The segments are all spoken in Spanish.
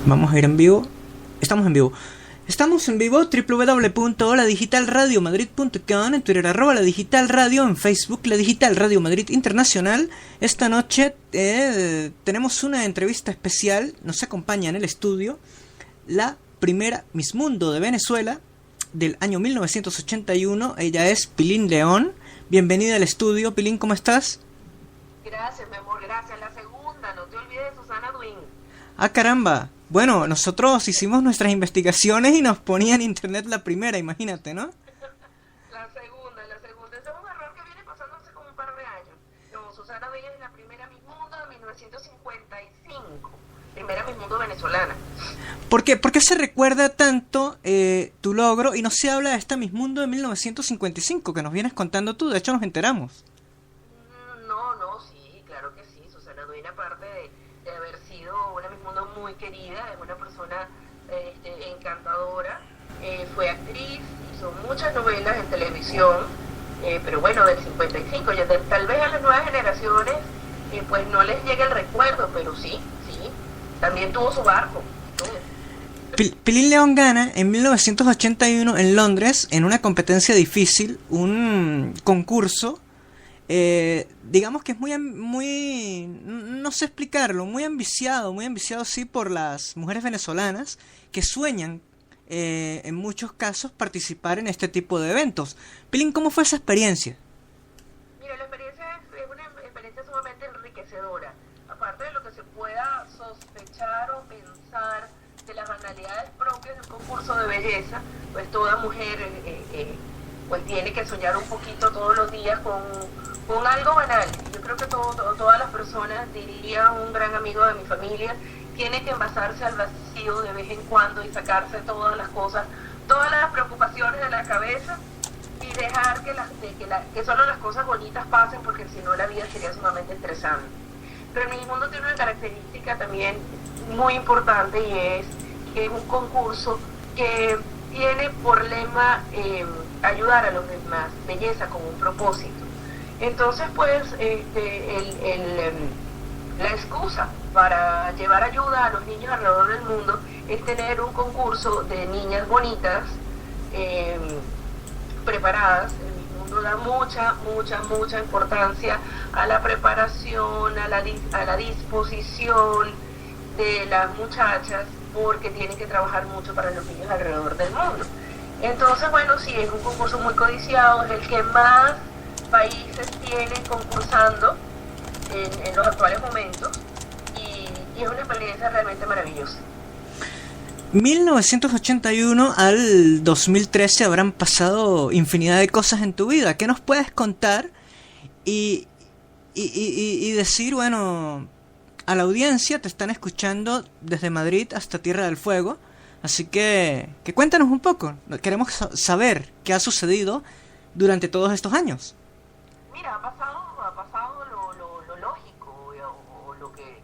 Vamos a ir en vivo. Estamos en vivo. Estamos en vivo, www.ladigitalradiomadrid.com, en Twitter @La Digital Radio, en Facebook La Digital Radio Madrid Internacional. Esta noche tenemos una entrevista especial. Nos acompaña en el estudio la primera Miss Mundo de Venezuela del año 1981. Ella es Pilín León. Bienvenida al estudio. Pilín, ¿cómo estás? Gracias, mi amor, gracias. La segunda, no te olvides de Susana Duin. Ah, caramba. Bueno, nosotros hicimos nuestras investigaciones y nos ponía en internet la primera, imagínate, ¿no? La segunda. Ese es un error que viene pasando hace como un par de años. No, Susana Duin es la primera Miss Mundo de 1955. Primera Miss Mundo venezolana. ¿Por qué se recuerda tanto tu logro y no se habla de esta Miss Mundo de 1955 que nos vienes contando tú? De hecho, nos enteramos. No, sí, claro que sí. Susana Duin, aparte de haber sido una Miss Mundo muy querida, es una persona encantadora, fue actriz, hizo muchas novelas en televisión, pero bueno, del 55, tal vez a las nuevas generaciones pues no les llega el recuerdo, pero sí, también tuvo su barco. Pilín León gana en 1981 en Londres, en una competencia difícil, un concurso, digamos que es muy, no sé explicarlo, muy ambiciado sí por las mujeres venezolanas que sueñan en muchos casos participar en este tipo de eventos. Pilín, ¿cómo fue esa experiencia? Mira, la experiencia es una experiencia sumamente enriquecedora, aparte de lo que se pueda sospechar o pensar de las banalidades propias de un concurso de belleza, pues toda mujer pues tiene que soñar un poquito todos los días con algo banal. Yo creo que todas las personas, diría un gran amigo de mi familia, tiene que envasarse al vacío de vez en cuando y sacarse todas las cosas, todas las preocupaciones de la cabeza y dejar que solo las cosas bonitas pasen, porque si no la vida sería sumamente estresante. Pero mi mundo tiene una característica también muy importante, y es que es un concurso que tiene por lema ayudar a los demás, belleza como un propósito. Entonces pues la excusa para llevar ayuda a los niños alrededor del mundo es tener un concurso de niñas bonitas, preparadas. El mundo da mucha importancia a la preparación, a la disposición de las muchachas, porque tienen que trabajar mucho para los niños alrededor del mundo. Entonces, bueno, sí, es un concurso muy codiciado, es el que más países tienen concursando en los actuales momentos, y es una experiencia realmente maravillosa. 1981 al 2013 habrán pasado infinidad de cosas en tu vida. ¿Qué nos puedes contar y decir, bueno, a la audiencia te están escuchando desde Madrid hasta Tierra del Fuego? Así que cuéntanos un poco. Queremos saber qué ha sucedido durante todos estos años. Mira, ha pasado lo lógico, o lo que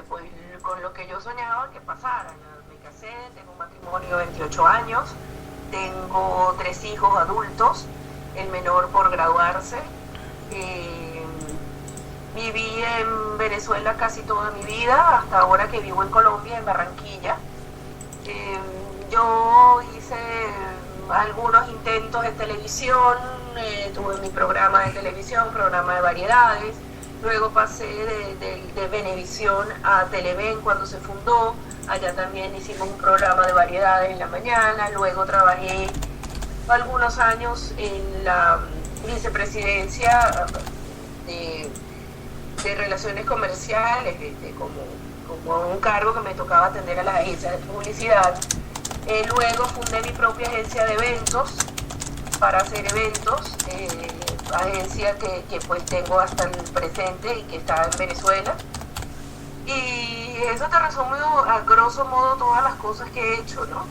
pues, con lo que yo soñaba que pasara. Me casé, tengo un matrimonio de 28 años, tengo 3 hijos adultos, el menor por graduarse. Viví en Venezuela casi toda mi vida, hasta ahora que vivo en Colombia, en Barranquilla. Yo hice algunos intentos en televisión, tuve mi programa de televisión, programa de variedades, luego pasé de Venevisión a Televen cuando se fundó, allá también hicimos un programa de variedades en la mañana, luego trabajé algunos años en la vicepresidencia de Relaciones Comerciales, como un cargo que me tocaba atender a las agencias de publicidad. Luego fundé mi propia agencia de eventos para hacer eventos, agencia que pues tengo hasta el presente y que está en Venezuela. Y eso te resume a grosso modo todas las cosas que he hecho, ¿no?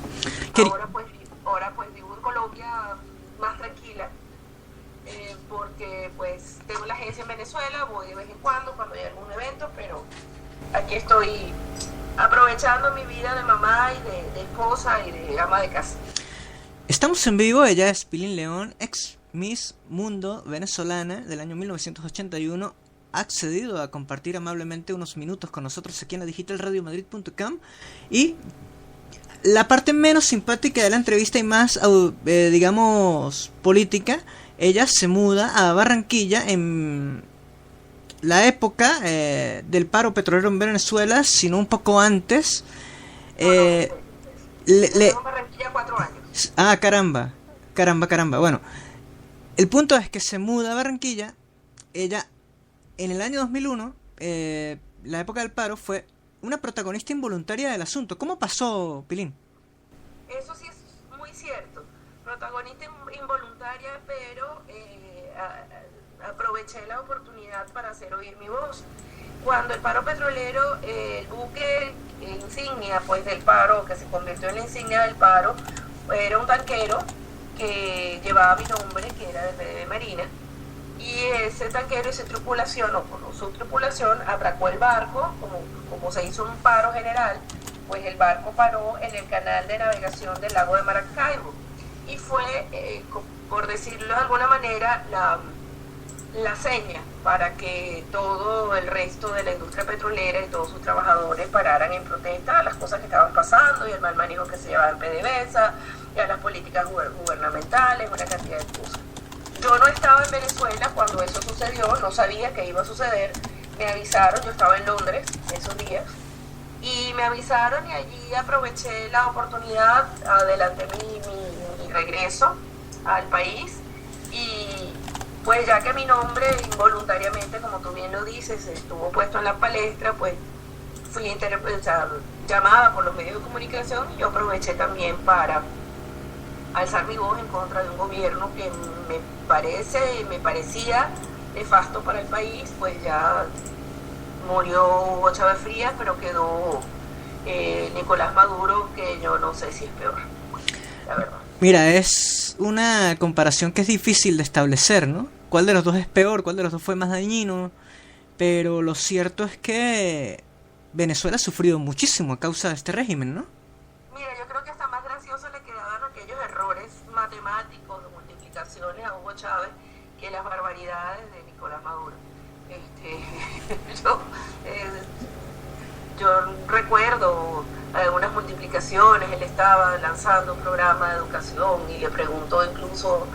Ahora pues vivo en Colombia más tranquila, porque pues tengo la agencia en Venezuela, voy de vez en cuando hay algún evento, pero aquí estoy aprovechando mi vida de mamá y de esposa y de ama de casa. Estamos en vivo. Ella es Pilín León, ex Miss Mundo venezolana del año 1981. accedido a compartir amablemente unos minutos con nosotros aquí en la digitalradiomadrid.com. Y la parte menos simpática de la entrevista y más, digamos, política, ella se muda a Barranquilla en la época del paro petrolero en Venezuela, sino un poco antes. Barranquilla 4 años. Ah, caramba. Bueno, el punto es que se muda a Barranquilla. Ella, en el año 2001, la época del paro, fue una protagonista involuntaria del asunto. ¿Cómo pasó, Pilín? Eso sí es muy cierto. Protagonista involuntaria, pero aproveché la oportunidad para hacer oír mi voz. Cuando el paro petrolero, el buque insignia pues del paro, que se convirtió en la insignia del paro, era un tanquero que llevaba mi nombre, que era de PDVSA Marina, y ese tanquero y su tripulación, o con su tripulación, atracó el barco. Como se hizo un paro general, pues el barco paró en el canal de navegación del lago de Maracaibo, y fue, por decirlo de alguna manera, la seña para que todo el resto de la industria petrolera y todos sus trabajadores pararan en protesta a las cosas que estaban pasando y el mal manejo que se llevaba en PDVSA y a las políticas gubernamentales, una cantidad de cosas. Yo no estaba en Venezuela cuando eso sucedió, no sabía que iba a suceder, me avisaron, yo estaba en Londres esos días, y me avisaron, y allí aproveché la oportunidad, adelanté mi regreso al país, y pues ya que mi nombre involuntariamente, como tú bien lo dices, estuvo puesto en la palestra, pues fui llamada por los medios de comunicación, y yo aproveché también para alzar mi voz en contra de un gobierno que me parecía nefasto para el país. Pues ya murió Hugo Chávez Frías, pero quedó Nicolás Maduro, que yo no sé si es peor, la verdad. Mira, es una comparación que es difícil de establecer, ¿no? ¿Cuál de los dos es peor? ¿Cuál de los dos fue más dañino? Pero lo cierto es que Venezuela ha sufrido muchísimo a causa de este régimen, ¿no? Mira, yo creo que hasta más gracioso le quedaban aquellos errores matemáticos de multiplicaciones a Hugo Chávez que las barbaridades de Nicolás Maduro. Yo recuerdo algunas multiplicaciones. Él estaba lanzando un programa de educación y le preguntó incluso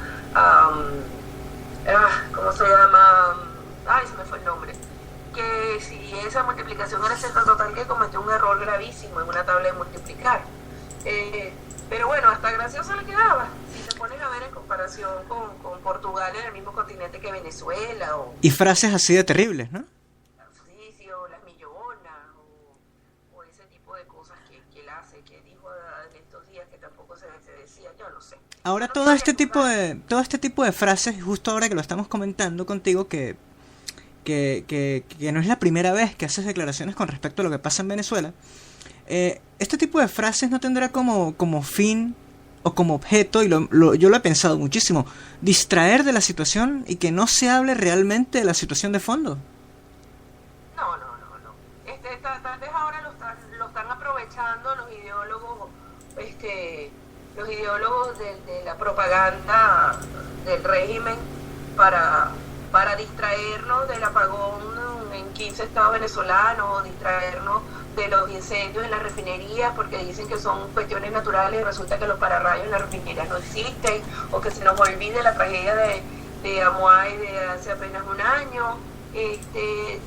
¿cómo se llama? Ay, se me fue el nombre. Que si esa multiplicación era cierta total, que cometió un error gravísimo en una tabla de multiplicar. Pero bueno, hasta gracioso le quedaba. Si te pones a ver en comparación con Portugal, en el mismo continente que Venezuela. Y frases así de terribles, ¿no? Sí, o las millonas, o ese tipo de cosas que él hace, que dijo en estos días que tampoco se decía, yo no sé. Ahora todo este tipo de frases, justo ahora que lo estamos comentando contigo, que no es la primera vez que haces declaraciones con respecto a lo que pasa en Venezuela, este tipo de frases no tendrá como fin o como objeto, y yo lo he pensado muchísimo, distraer de la situación y que no se hable realmente de la situación de fondo. No. Tal vez ahora lo están aprovechando los ideólogos de la propaganda del régimen para distraernos del apagón en 15 estados venezolanos, distraernos de los incendios en las refinerías, porque dicen que son cuestiones naturales y resulta que los pararrayos en las refinerías no existen, o que se nos olvide la tragedia de Amuay de hace apenas un año.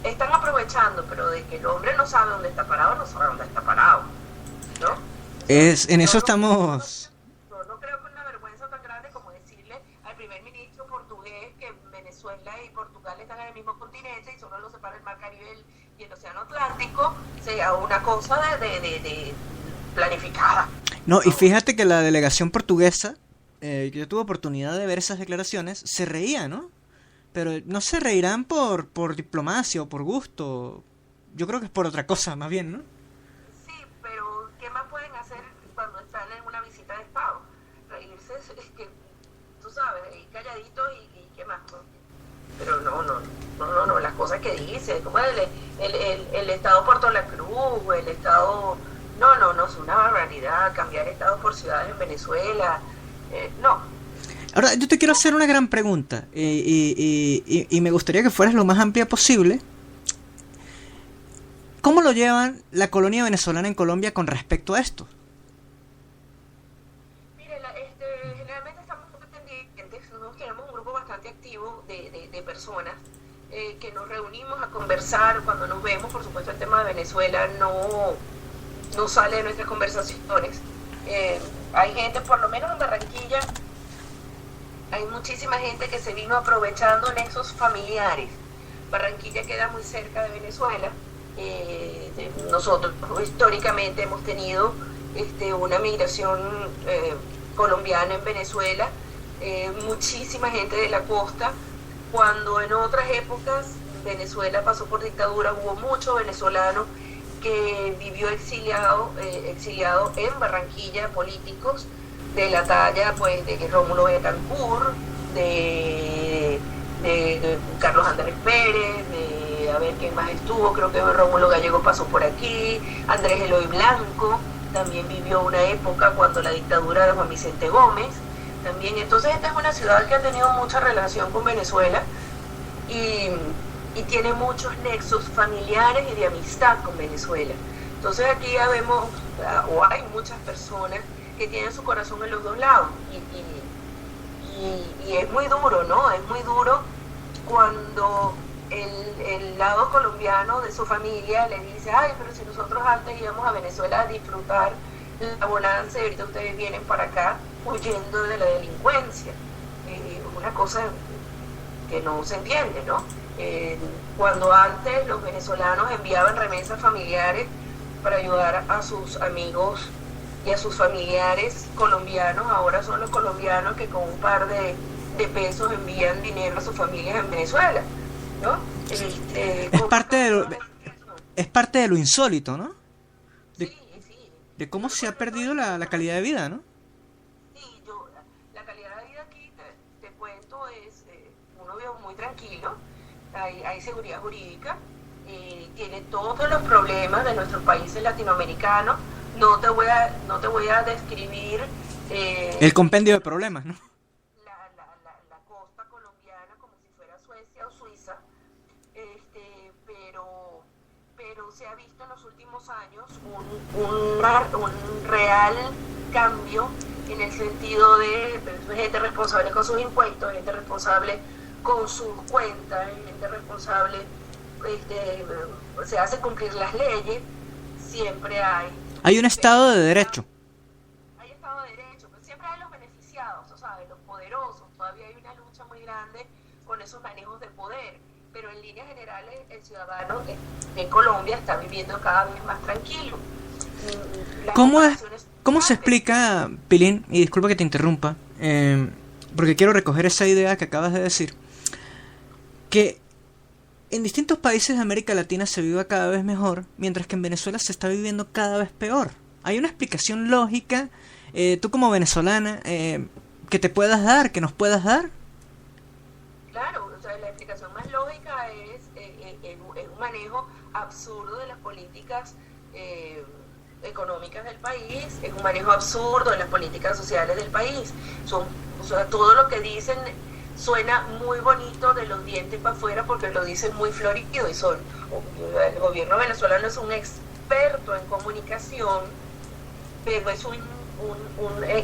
Están aprovechando, pero de que el hombre no sabe dónde está parado, no sabe dónde está parado, ¿no? En eso estamos... No creo que una vergüenza tan grande como decirle al primer ministro portugués que Venezuela y Portugal están en el mismo continente y solo los separa el mar Caribe y el océano Atlántico, sea una cosa de planificada. No, y fíjate que la delegación portuguesa, que yo tuve oportunidad de ver esas declaraciones, se reía, ¿no? Pero no se reirán por diplomacia o por gusto. Yo creo que es por otra cosa, más bien, ¿no? Sí, pero ¿qué más pueden hacer cuando están en una visita de Estado? Reírse, es que, tú sabes, calladitos y qué más. Pero no, las cosas que dice, como el Estado Puerto La Cruz, el Estado... No, es una barbaridad cambiar estados por ciudades en Venezuela, no. Ahora, yo te quiero hacer una gran pregunta y me gustaría que fueras lo más amplia posible. ¿Cómo lo llevan la colonia venezolana en Colombia con respecto a esto? Mire, generalmente estamos muy pendientes. Nosotros tenemos un grupo bastante activo de personas que nos reunimos a conversar. Cuando nos vemos, por supuesto, el tema de Venezuela no sale de nuestras conversaciones. Hay gente, por lo menos en Barranquilla, hay muchísima gente que se vino aprovechando nexos familiares. Barranquilla queda muy cerca de Venezuela. Nosotros históricamente hemos tenido una migración colombiana en Venezuela, muchísima gente de la costa. Cuando en otras épocas Venezuela pasó por dictadura, hubo muchos venezolanos que vivió exiliado en Barranquilla, políticos de la talla pues de Rómulo Betancourt, de Carlos Andrés Pérez, a ver quién más estuvo, creo que Rómulo Gallego pasó por aquí, Andrés Eloy Blanco también vivió una época cuando la dictadura de Juan Vicente Gómez también. Entonces esta es una ciudad que ha tenido mucha relación con Venezuela y tiene muchos nexos familiares y de amistad con Venezuela. Entonces aquí ya vemos, o hay muchas personas que tienen su corazón en los dos lados y es muy duro, ¿no? Es muy duro cuando el lado colombiano de su familia le dice, ay, pero si nosotros antes íbamos a Venezuela a disfrutar la bonanza y ahorita ustedes vienen para acá huyendo de la delincuencia. Una cosa que no se entiende, ¿no? Cuando antes los venezolanos enviaban remesas familiares para ayudar a sus amigos y a sus familiares colombianos, ahora son los colombianos que con un par de pesos envían dinero a sus familias en Venezuela, ¿no? Es parte de lo insólito, ¿no? Sí. De cómo se ha perdido la calidad de vida, ¿no? Sí, la calidad de vida aquí, te cuento, es uno vive muy tranquilo, hay seguridad jurídica, tiene todos los problemas de nuestros países latinoamericanos. No te voy a describir el compendio de problemas, ¿no? La costa colombiana como si fuera Suecia o Suiza, pero se ha visto en los últimos años un real cambio en el sentido de gente responsable con sus impuestos, gente responsable con sus cuentas, gente responsable, se hace cumplir las leyes, siempre hay un Estado de Derecho. Hay Estado de Derecho, pero siempre hay los beneficiados, ¿sabes? Los poderosos. Todavía hay una lucha muy grande con esos manejos de poder, pero en líneas generales el ciudadano de Colombia está viviendo cada vez más tranquilo. ¿Cómo se explica, Pilín, y disculpa que te interrumpa, porque quiero recoger esa idea que acabas de decir, que en distintos países de América Latina se vive cada vez mejor, mientras que en Venezuela se está viviendo cada vez peor? ¿Hay una explicación lógica, tú como venezolana, que te puedas dar, que nos puedas dar? Claro, o sea, la explicación más lógica es un manejo absurdo de las políticas económicas del país, es un manejo absurdo de las políticas sociales del país. O sea, todo lo que dicen suena muy bonito de los dientes para afuera porque lo dicen muy florido y el gobierno venezolano es un experto en comunicación, pero es un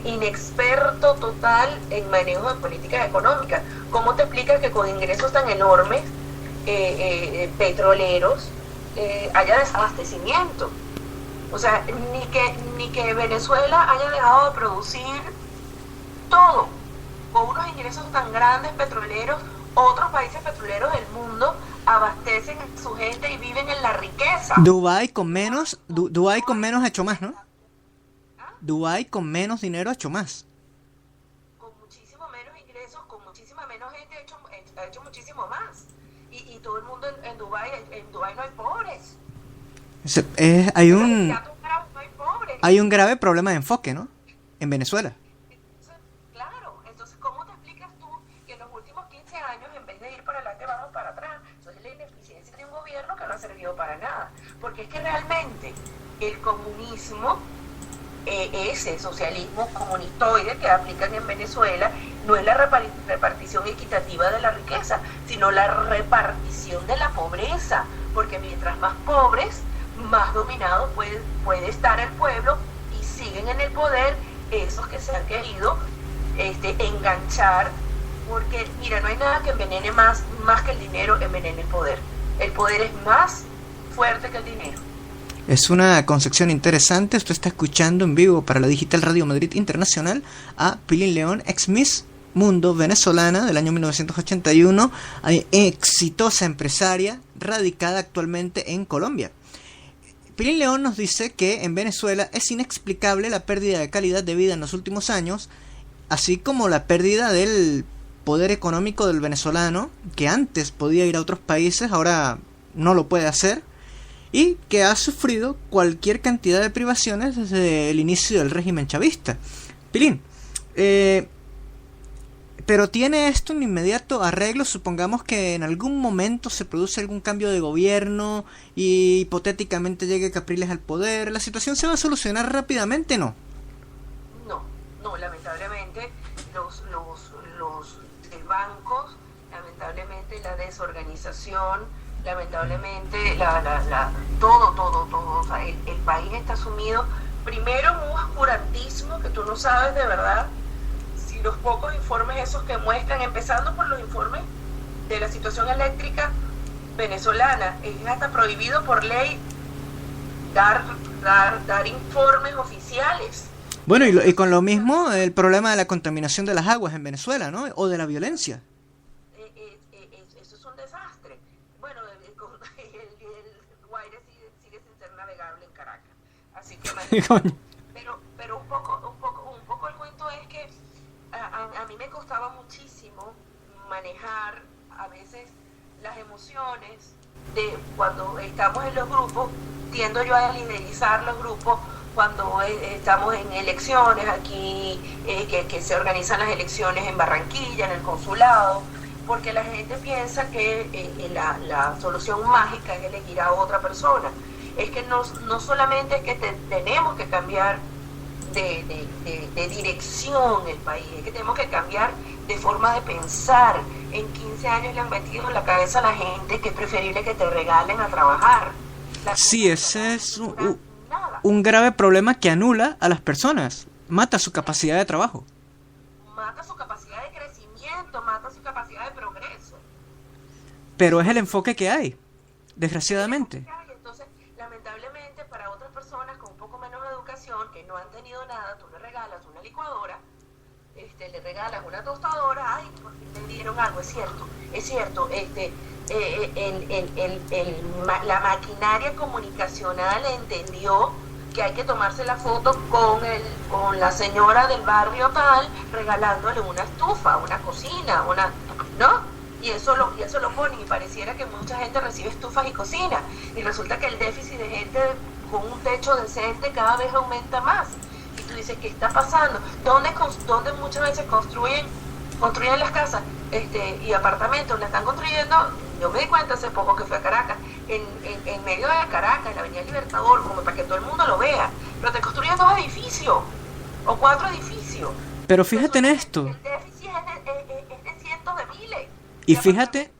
inexperto total en manejo de políticas económicas. ¿Cómo te explicas que con ingresos tan enormes petroleros haya desabastecimiento? O sea, ni que Venezuela haya dejado de producir todo. Con unos ingresos tan grandes petroleros, otros países petroleros del mundo abastecen a su gente y viven en la riqueza. Dubái con menos ha hecho más, ¿no? Dubái con menos dinero ha hecho más. Con muchísimo menos ingresos, con muchísima menos gente ha hecho muchísimo más. Y todo el mundo en Dubái no hay pobres. Hay un grave problema de enfoque, ¿no? En Venezuela. Claro, entonces ¿cómo te explicas tú que en los últimos 15 años, en vez de ir para adelante, vamos para atrás? Entonces la ineficiencia de un gobierno que no ha servido para nada. Porque es que realmente el comunismo, ese socialismo comunistoide que aplican en Venezuela, no es la repartición equitativa de la riqueza, sino la repartición de la pobreza, porque mientras más pobres, más dominado puede estar el pueblo, y siguen en el poder esos que se han querido enganchar, porque mira, no hay nada que envenene más que el dinero envenene el poder. El poder es más fuerte que el dinero. Es una concepción interesante. Usted está escuchando en vivo para la Digital Radio Madrid Internacional a Pilín León, ex Miss Mundo venezolana del año 1981, exitosa empresaria radicada actualmente en Colombia. Pilín León nos dice que en Venezuela es inexplicable la pérdida de calidad de vida en los últimos años, así como la pérdida del poder económico del venezolano, que antes podía ir a otros países, ahora no lo puede hacer, y que ha sufrido cualquier cantidad de privaciones desde el inicio del régimen chavista. Pilín, pero ¿tiene esto un inmediato arreglo? Supongamos que en algún momento se produce algún cambio de gobierno y hipotéticamente llegue Capriles al poder. ¿La situación se va a solucionar rápidamente? No, lamentablemente los bancos, lamentablemente la desorganización, lamentablemente todo, o sea, el país está sumido primero en un oscurantismo que tú no sabes de verdad si los pocos informes esos que muestran, empezando por los informes de la situación eléctrica venezolana, es hasta prohibido por ley dar informes oficiales. Bueno, y con lo mismo el problema de la contaminación de las aguas en Venezuela, ¿no? O de la violencia. Eso es un desastre. Bueno, el Guaire sigue sin ser navegable en Caracas. Así que pero un poco el cuento es que a mí me costaba muchísimo manejar a veces las emociones de cuando estamos en los grupos. Tiendo yo a liderizar los grupos cuando estamos en elecciones aquí, que se organizan las elecciones en Barranquilla, en el consulado, porque la gente piensa que la solución mágica es elegir a otra persona. Es que no solamente es que tenemos que cambiar de dirección el país, es que tenemos que cambiar de forma de pensar. En 15 años le han metido en la cabeza a la gente que es preferible que te regalen a trabajar. Sí, ese es un grave problema que anula a las personas, mata su capacidad de trabajo. Mata su capacidad de crecimiento, mata su capacidad de progreso. Pero es el enfoque que hay, desgraciadamente. Entonces, lamentablemente, para otras personas con un poco menos educación, que no han tenido nada, tú le regalas una licuadora, le regalas una tostadora, ay, por fin le dieron algo, es cierto, la maquinaria comunicacional entendió que hay que tomarse la foto con la señora del barrio tal, regalándole una estufa, una cocina, ¿no? Y eso lo ponen y pareciera que mucha gente recibe estufas y cocinas, y resulta que el déficit de gente con un techo decente cada vez aumenta más. Y tú dices, ¿qué está pasando? ¿Dónde muchas veces construyen las casas y apartamentos? La están construyendo. Yo me di cuenta hace poco que fui a Caracas, en medio de Caracas, en la Avenida Libertador, como para que todo el mundo lo vea, pero te construyen 2 edificios o 4 edificios. Pero fíjate en esto. El déficit es de cientos de miles. Y fíjate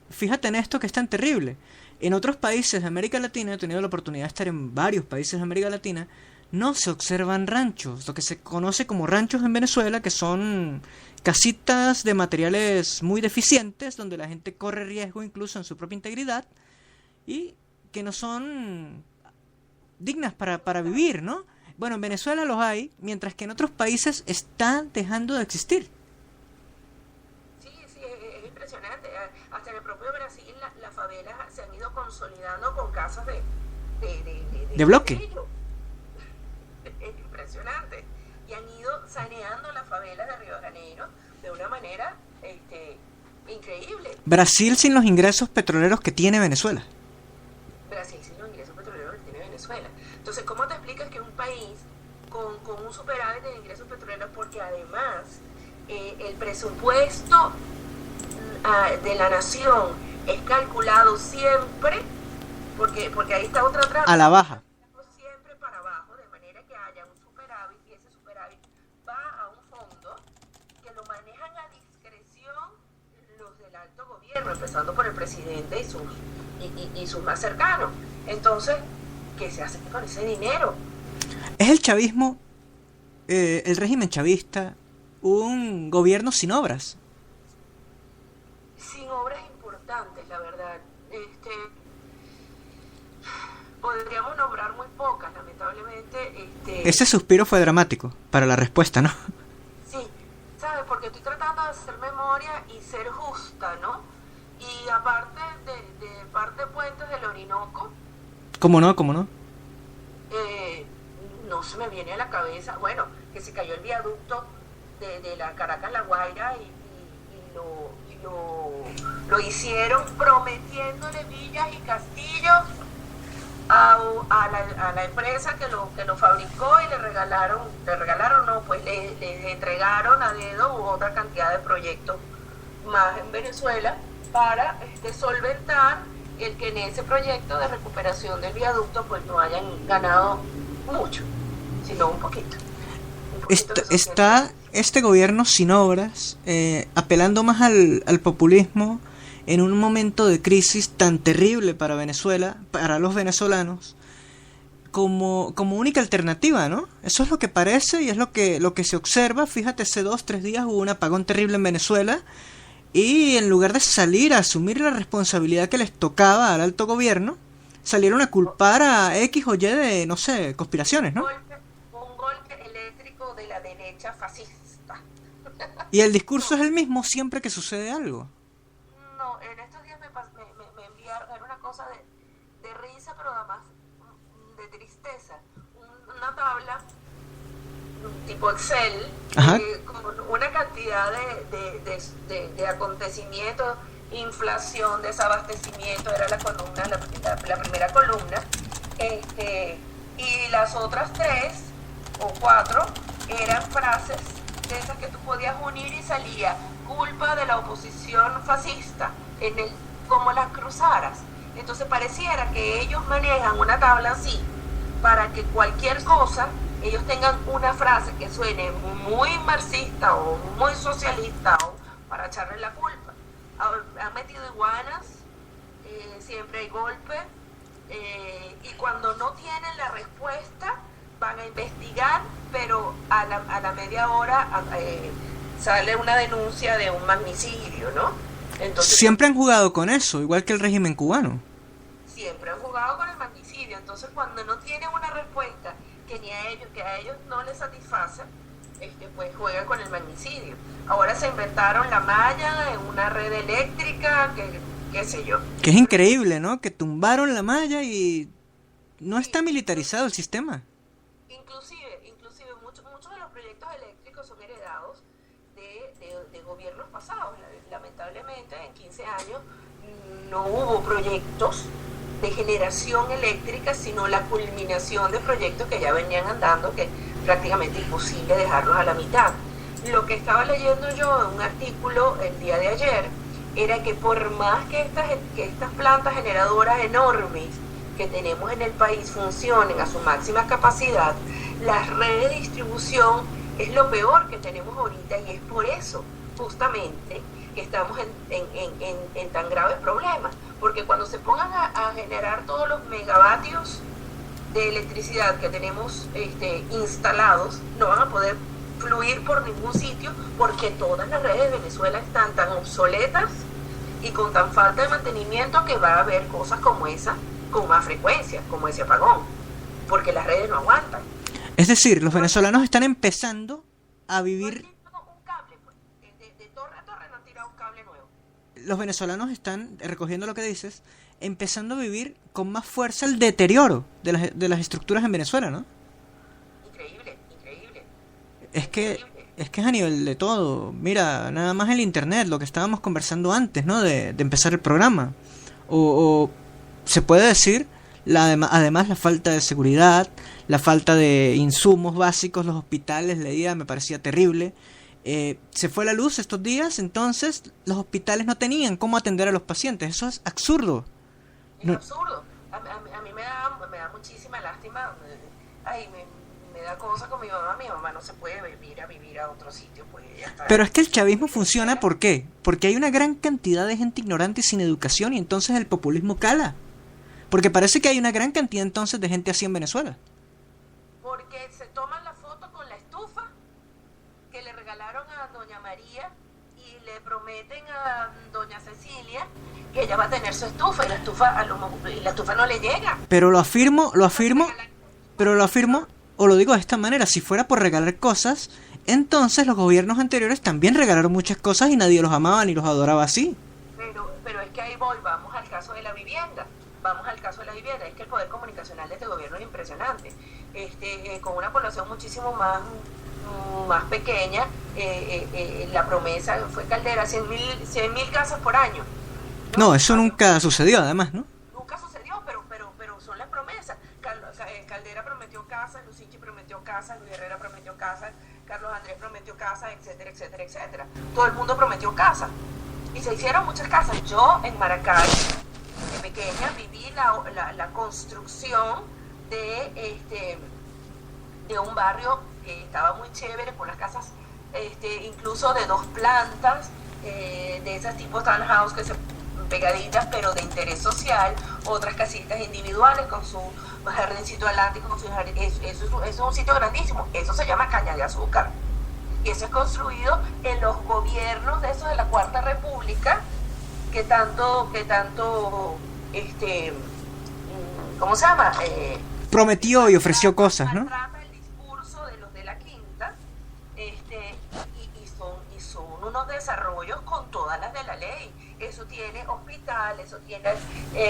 en esto que es tan terrible. En otros países de América Latina, he tenido la oportunidad de estar en varios países de América Latina, no se observan ranchos, lo que se conoce como ranchos en Venezuela, que son casitas de materiales muy deficientes, donde la gente corre riesgo incluso en su propia integridad, y que no son dignas para vivir, ¿no? Bueno, en Venezuela los hay, mientras que en otros países están dejando de existir. Sí, es impresionante. Hasta en el propio Brasil las favelas se han ido consolidando con casas de bloque. Es impresionante. Y han ido saneando las favelas de Río de Janeiro de una manera increíble. Brasil sin los ingresos petroleros que tiene Venezuela. Entonces, ¿cómo te explicas que un país con un superávit de ingresos petroleros, porque además el presupuesto de la nación es calculado siempre, porque ahí está otra trampa, a la baja, siempre para abajo, de manera que haya un superávit, y ese superávit va a un fondo que lo manejan a los del alto gobierno, empezando por el presidente y sus más cercanos. Entonces, ¿qué se hace con ese dinero? ¿Es el chavismo, el régimen chavista, un gobierno sin obras? Sin obras importantes, la verdad. Podríamos nombrar muy pocas, lamentablemente. Ese suspiro fue dramático para la respuesta, ¿no? Sí, ¿sabes? Porque estoy tratando de hacer memoria y ser justa, ¿no? Y aparte de parte Puentes del Orinoco, ¿Cómo no? ¿Cómo no? no se me viene a la cabeza, bueno, que se cayó el viaducto de la Caracas-La Guaira y lo hicieron prometiéndole villas y castillos a la empresa que lo fabricó, y le regalaron no, pues le entregaron a dedo otra cantidad de proyectos más en Venezuela para solventar el que en ese proyecto de recuperación del viaducto pues no hayan ganado mucho, sino un poquito. Está este gobierno sin obras, apelando más al populismo en un momento de crisis tan terrible para Venezuela, para los venezolanos, como única alternativa, ¿no? Eso es lo que parece y es lo que se observa. Fíjate, hace 2-3 días hubo un apagón terrible en Venezuela, y en lugar de salir a asumir la responsabilidad que les tocaba al alto gobierno, salieron a culpar a X o Y de, no sé, conspiraciones, ¿no? Un golpe eléctrico de la derecha fascista. Y el discurso es el mismo siempre que sucede algo. No, en estos días me enviaron, era una cosa de risa, pero además de tristeza. Una tabla tipo Excel, con una cantidad de acontecimientos, inflación, desabastecimiento, era la columna, la primera columna, y las otras 3 o 4 eran frases de esas que tú podías unir y salía culpa de la oposición fascista, como las cruzaras. Entonces pareciera que ellos manejan una tabla así para que cualquier cosa ellos tengan una frase que suene muy marxista o muy socialista, o para echarle la culpa. Han metido iguanas, siempre hay golpe, y cuando no tienen la respuesta van a investigar, pero a la media hora sale una denuncia de un magnicidio, ¿no? Entonces, siempre han jugado con eso, igual que el régimen cubano. Siempre han jugado con el magnicidio. Entonces, cuando no tienen una respuesta que a ellos no les satisface, pues juegan con el magnicidio. Ahora se inventaron la malla en una red eléctrica, qué sé yo. Que es increíble, ¿no? Que tumbaron la malla y no está militarizado el sistema. Inclusive muchos de los proyectos eléctricos son heredados de gobiernos pasados. Lamentablemente, en 15 años no hubo proyectos de generación eléctrica, sino la culminación de proyectos que ya venían andando, que es prácticamente imposible dejarlos a la mitad. Lo que estaba leyendo yo en un artículo el día de ayer era que por más que estas plantas generadoras enormes que tenemos en el país funcionen a su máxima capacidad, las redes de distribución es lo peor que tenemos ahorita, y es por eso justamente que estamos en tan graves problemas, porque cuando se pongan a generar todos los megavatios de electricidad que tenemos instalados, no van a poder fluir por ningún sitio, porque todas las redes de Venezuela están tan obsoletas y con tan falta de mantenimiento que va a haber cosas como esa con más frecuencia, como ese apagón, porque las redes no aguantan. Es decir, los venezolanos están empezando a vivir... Los venezolanos están, recogiendo lo que dices, empezando a vivir con más fuerza el deterioro de las estructuras en Venezuela, ¿no? Increíble. Es que es a nivel de todo. Mira, nada más el internet, lo que estábamos conversando antes, ¿no? De empezar el programa. O se puede decir, además la falta de seguridad, la falta de insumos básicos, los hospitales, leía, me parecía terrible. Se fue la luz estos días, entonces los hospitales no tenían cómo atender a los pacientes. Eso es absurdo. Es absurdo. A mí me da muchísima lástima. Me da cosa con mi mamá no se puede ir a vivir a otro sitio, pues ella está... Pero es que el chavismo funciona, ¿por qué? Porque hay una gran cantidad de gente ignorante y sin educación, y entonces el populismo cala. Porque parece que hay una gran cantidad entonces de gente así en Venezuela. Porque se toman la foto con la estufa que le regalaron a doña María y le prometen a doña Cecilia que ella va a tener su estufa, y la estufa no le llega. Pero lo afirmo, o lo digo de esta manera: si fuera por regalar cosas, entonces los gobiernos anteriores también regalaron muchas cosas y nadie los amaba ni los adoraba así. Pero es que ahí vamos al caso de la vivienda. Es que el poder comunicacional de este gobierno es impresionante. Con una población muchísimo más pequeña, la promesa fue Caldera, 100.000 casas por año. No, eso nunca sucedió, además, ¿no? Nunca sucedió, pero son las promesas. Caldera prometió casas, Lucichi prometió casas, Luis Herrera prometió casas, Carlos Andrés prometió casas, etcétera, etcétera, etcétera. Todo el mundo prometió casas. Y se hicieron muchas casas. Yo en Maracay, de pequeña, viví la construcción de un barrio que estaba muy chévere, con las casas incluso de 2 plantas, de esas tipo townhouse que se pegaditas, pero de interés social, otras casitas individuales con su jardincito adelante, con su jardín. Eso es un sitio grandísimo. Eso se llama Caña de Azúcar, y eso es construido en los gobiernos de esos de la Cuarta República, que tanto ¿cómo se llama? Prometió y ofreció cosas, ¿no? Trata el discurso de los de la Quinta, y son unos desarrollos con todas las de la ley. Eso tiene hospital, eso tiene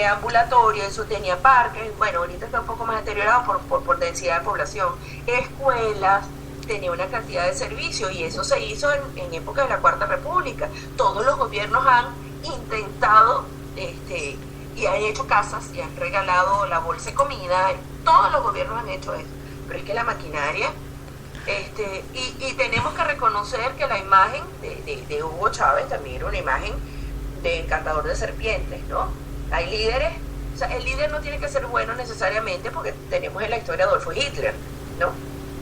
ambulatorio, eso tenía parques. Bueno, ahorita está un poco más deteriorado por densidad de población. Escuelas, tenía una cantidad de servicios, y eso se hizo en época de la Cuarta República. Todos los gobiernos han intentado y han hecho casas y han regalado la bolsa de comida. Todos los gobiernos han hecho eso, pero es que la maquinaria y tenemos que reconocer que la imagen de Hugo Chávez también era una imagen de encantador de serpientes, ¿no? Hay líderes, o sea, el líder no tiene que ser bueno necesariamente, porque tenemos en la historia a Adolfo Hitler, ¿no?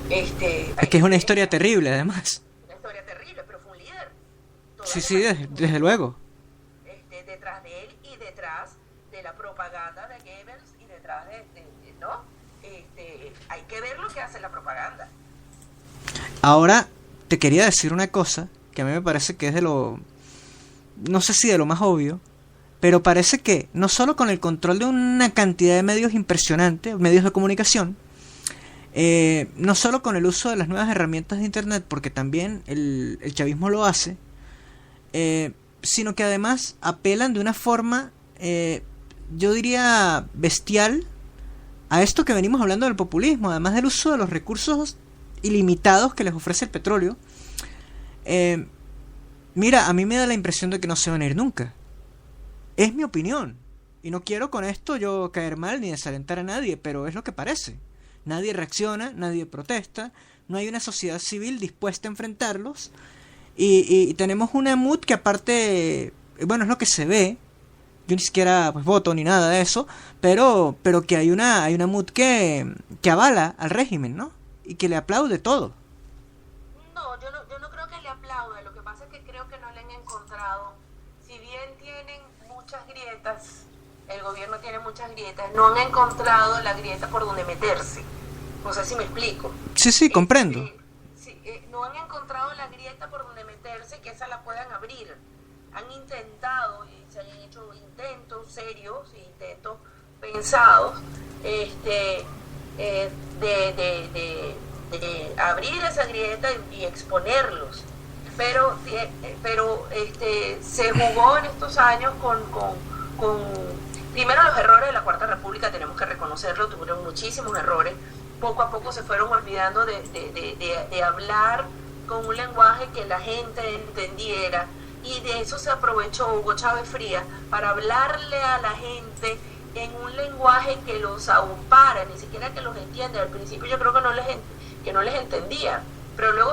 Es que es una historia terrible, además. Una historia terrible, pero fue un líder. Sí, desde luego. Detrás de él y detrás de la propaganda de Goebbels y detrás ¿no? Hay que ver lo que hace la propaganda. Ahora, te quería decir una cosa que a mí me parece que es no sé si de lo más obvio, pero parece que no solo con el control de una cantidad de medios impresionante, medios de comunicación, no solo con el uso de las nuevas herramientas de internet, porque también el chavismo lo hace, sino que además apelan de una forma, yo diría, bestial, a esto que venimos hablando del populismo, además del uso de los recursos ilimitados que les ofrece el petróleo. Mira, a mí me da la impresión de que no se van a ir nunca. Es mi opinión, y no quiero con esto yo caer mal ni desalentar a nadie, pero es lo que parece. Nadie reacciona, nadie protesta, no hay una sociedad civil dispuesta a enfrentarlos, y tenemos una mood que, aparte, bueno, es lo que se ve. Yo ni siquiera pues voto ni nada de eso, pero que hay una mood que avala al régimen, ¿no? Y que le aplaude todo. No, yo no creo que le aplaude. Lo que pasa es que creo que no le han encontrado, si bien tienen muchas grietas, el gobierno tiene muchas grietas, no han encontrado la grieta por donde meterse. No sé si me explico. Sí, comprendo. No han encontrado la grieta por donde meterse, que esa la puedan abrir. Han intentado, y se han hecho intentos serios, intentos pensados, de abrir esa grieta y exponerlos. Pero se jugó en estos años con primero los errores de la Cuarta República, tenemos que reconocerlo, tuvieron muchísimos errores. Poco a poco se fueron olvidando de hablar con un lenguaje que la gente entendiera, y de eso se aprovechó Hugo Chávez Frías para hablarle a la gente en un lenguaje que los aupara, ni siquiera que los entienda. Al principio yo creo que no les entendía, pero luego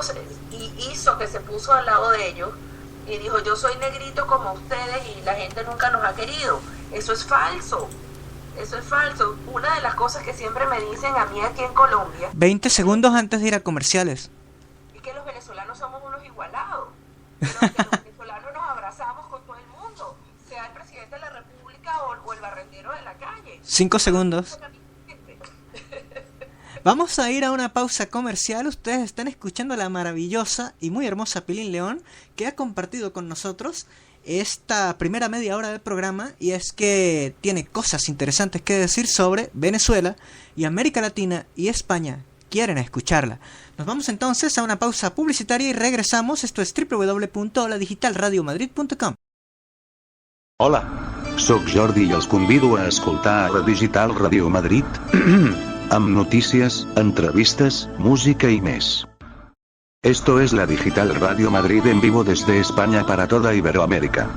hizo que se puso al lado de ellos y dijo: yo soy negrito como ustedes y la gente nunca nos ha querido. Eso es falso. Eso es falso. Una de las cosas que siempre me dicen a mí aquí en Colombia 20 segundos antes de ir a comerciales. es que los venezolanos somos unos igualados. Que los venezolanos nos abrazamos con todo el mundo, sea el presidente de la República o el barrendero de la calle. 5 segundos. Vamos a ir a una pausa comercial. Ustedes están escuchando a la maravillosa y muy hermosa Pilín León, que ha compartido con nosotros esta primera media hora del programa, y es que tiene cosas interesantes que decir sobre Venezuela y América Latina y España. Quieren escucharla. Nos vamos entonces a una pausa publicitaria y regresamos. Esto es www.ladigitalradiomadrid.com. Hola, soc Jordi i els convido a escoltar a la Digital Radio Madrid amb notícies, entrevistas, música y més. Esto es la Digital Radio Madrid en vivo desde España para toda Iberoamérica.